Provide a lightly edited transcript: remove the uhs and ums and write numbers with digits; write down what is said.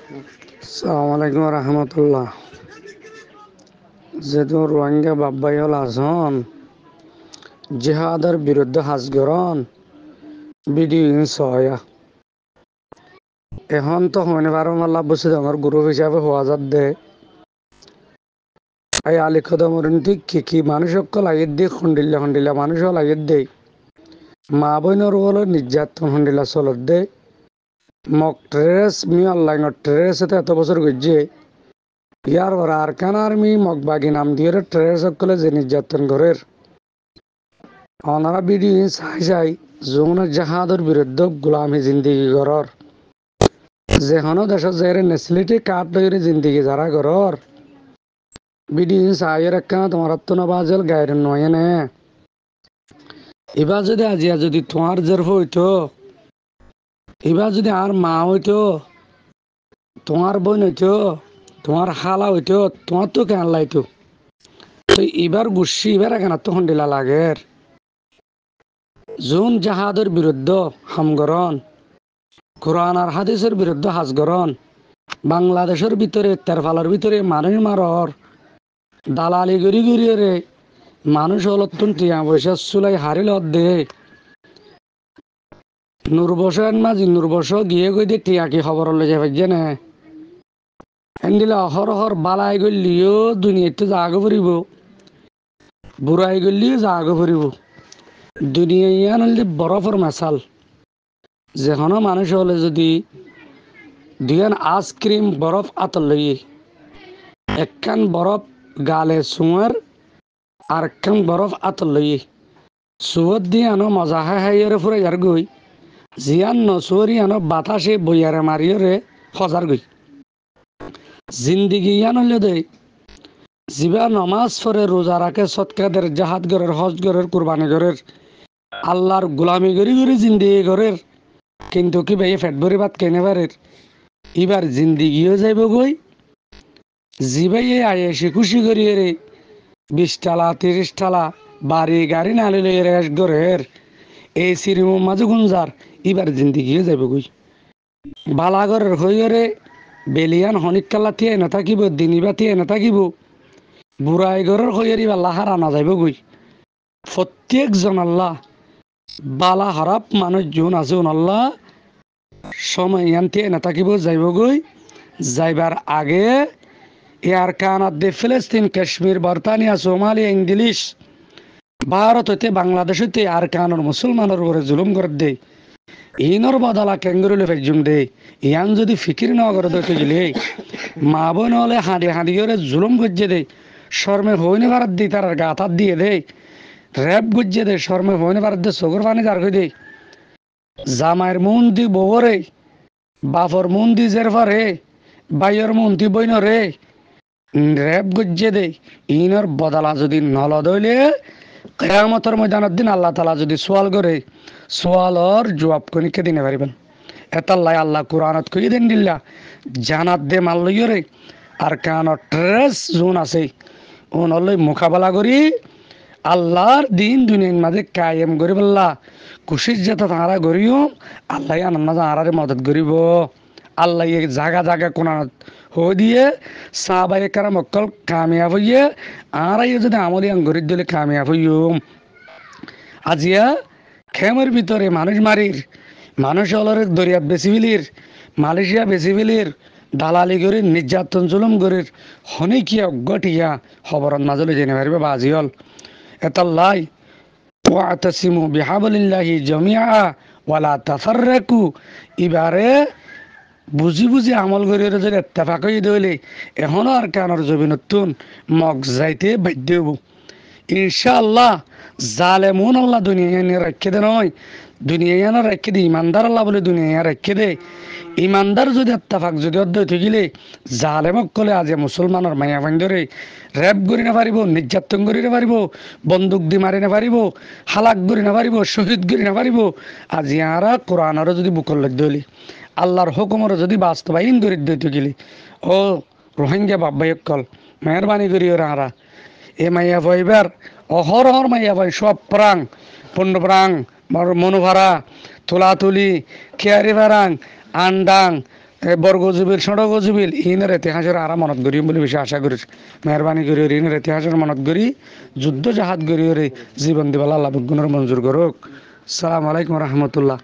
আসসালামু আলাইকুম রহমতুল্লাহ। যেহেতু রোহিঙ্গা বাব্বাইল আজন জিহাদের বিরুদ্ধে হাজগরণ ভিডিও সয়া এখন তো হইনে বারো মাল্লা বসে আমার গ্রুপ হিসাবে হওয়া যাত দে এই আলী খদমরিন ঠিক কি মানুষ লাগিয়ে দিয়ে খন্ডিল্লা মানুষ লাগিয়ে দেয় মা বইনের বলে নির্যাতন খন্ডিল্লা চলত দে মক ট্রেস মি অনলাইন ট্রেস এত বছর গজ্জে ইয়ার পর আরকান আর্মি মগবাগি নাম দিয়ে ট্রেস সকলে যে নির্যাতন করের অনারা ভিডিও চাই যৌন জাহাদের বিরুদ্ধে গোলামী জিন্দিগি গড়র যেখানো দেশত যাইরে নেসলিটি কাঠ দইরে জিন্দিগি যারা গড়র ভিডিও চাইয়ের একটা তোমার তো নবাজল গায়ের নয় নে এবার যদি আজিয়া যদি তোমার জের হইতো এবার যদি আর মা হইতো তোমার বোন হইতো তোমার হালা হইতো তোমার তো কেন লাইতো তো এবার গুসি এবার কেন তো হন্ডিলা লাগের জুন জাহাদের বিরুদ্ধে হামগরণ কোরআন আর হাদিসের বিরুদ্ধে হাজগরণ বাংলাদেশের ভিতরে তেরফালার ভিতরে মানুষ মারর দালালি গড়ি গড়িয়ে মানুষ অলত্তন টিয়া পয়সা চুলাই হারিল দে নুরবস মাঝি নুরবস গিয়ে গই দিয়ে টিয়া কি খবর লই যাবে জেনে এন্দিলে অহরহর বালাই গলিও দুনিয়াতে জাগ ফুরিব বুড়াই গলিও জাগ ফুরিব দুনিয়া ইয়ান হলে বরফর মেশাল যেখানো মানুষ হলে যদি দুয়ান আইসক্রিম বরফ আতর লইয়ে একখান বরফ গালে সুয়ার আর একখান বরফ আতর লইয়ে সুয়ত দিয়ে আনো মজা হাইয়ারে ফুরে যার গই জিয়ান নসুয়ারি আনো বাতাসে বইয়ারে মারিয়রে হজার গই জিন্দিগি ইয়ান হলে দেয় জিবা নমাজ পড়ে রোজা রাখে সৎকাদের জাহাদ গরের হজ গরের কুরবানি গরের আল্লাহর গোলামি গরি গরি জিন্দিগি গরের কিন্তু কি ভাই ফেট ভরি ভাত কেনে পারের এবার জিন্দিগিও যাইব গই জিবাই আয়েসে খুশি করিয়ে রে 20 টালা 30 টালা বাড়ি গাড়ি নালি লইয়ে রেস গরের এই সিরিম মাঝে গুঞ্জার এবার জিন্দিগিও যাইব গই বালাগরের হইরে বেলিয়ান হনিক কালা থিয়ে না থাকিব দিনিবা থিয়ে না থাকিব বুড়াই ঘরের হইয়ারি বা লাহার আনা যাইব গই প্রত্যেকজন আল্লাহ বালা হারাপ মানুষ জুন আছে আল্লাহ সময় ইয়ান্তি না থাকিব যাইব গই যাইবার আগে ইয়ার কানাত দে ফিলিস্তিন কাশ্মীর বর্তানিয়া সোমালিয়া ইংলিশ ভারত হইতে বাংলাদেশ হইতে আর কানোর মুসলমানের উপরে জুলুম করে দেয় ইনর বদলা কেঙ্গুরুলে ফেজুম দে ইয়ান যদি ফিকির ন করে দেখতে গেলে মা বোন হলে হাঁড়ি করে জুলুম গজ্জে দে শর্মে হইনে ভারত দি তার গাথার দিয়ে দে র্যাব গজ্জে দে শর্মে হইনে ভারত দে চকুর পানি যার হয়ে দে জামাইয়ের মন দি ববরে বাপর মন দি জের ফারে বাইয়ের মন দি বইন রে র্যাব গজ্জে দে ইনর বদলা যদি নল দইলে কেয়ামতের ময়দানের দিন আল্লাহ তালা যদি সোয়াল করে সোয়ালর জবাব কনিকে দিনে পারিবেন এতাল্লাই আল্লাহ কোরআনত কই দেন দিল্লা জানাত দে মাল লইরে আর কানত ট্রেস জোন আছে ওনলৈ মোকাবেলা করি আল্লাহর দিন দুনিয়ার মাঝে কায়েম করি বললা খুশির যেতে তাঁরা করিও আল্লাহ আনন্দ তাঁরারে মদত করিব আল্লাহ জাগা জাগা কোরআনত হয়ে দিয়ে সাহাবাই কারা মক্কল কামিয়াব হইয়ে আরাই যদি আমলি আঙ্গুরির দিলে কামিয়াব হইম আজিয়া খেমের ভিতরে মানুষ মারির মানুষ অলরের দরিয়াত বেশি বিলির মালয়েশিয়া বেশি বিলির দালালি গরির নির্যাতন জুলুম গরির হনিকিয়া গটিয়া খবরত মাজলে জেনে পারিবে বাজিল এতাল্লাই ওয়াতাসিমু বিহাবলিল্লাহি জামিআ ওয়ালা তাফাররাকু ইবারে বুঝি বুঝি আমল করিয়ে যদি এত্তেফাক হয়ে দইলে এখনো আর কানোর জমিনতুন মগ যাইতে বাধ্য হব ইনশাআল্লাহ জালেমুন আল্লাহ দুনিয়া রাখে দে নয় দুনিয়া রাখে দে ইমানদার আল্লাহ বলে দুনিয়া রাখে দে ইমানদার যদি এত্তেফাক যদি অধ্যয় গেলে জালেমক কলে আজ মুসলমানের মায়া ভাঙ্গরে র্যাব করি না পারিব নির্যাতন করি না পারিব বন্দুক দি মারি না পারিব হালাক করি না পারিব শহীদ করি না পারিব আজ ইয়ারা কোরআনেরও যদি বুকর লাগ দইলে আল্লাহর হুকুমের যদি বাস্তবায়ন করে দিতে গেলে ও রোহিঙ্গা বাব্বাইকল মেহরবানি করি ওরা এ মাইয়া ভাইবার অহরহর মাইয়া ভাই সব প্রাং পণ্য প্রাং মনোভারা তুলাতুলি খেয়ারি ভারাং আন্ডাং বর্গজীবিল ষড়গজীবিল ইনের ইতিহাসের আরা মনত করিম বলে বেশি আশা করি মেহরবানি করি ইনের ইতিহাসের মনত করি যুদ্ধ জাহাজ গড়ি জীবন দিবাল আল্লাহ গুণের মঞ্জুর করুক। সালাম আলাইকুম রহমতুল্লাহ।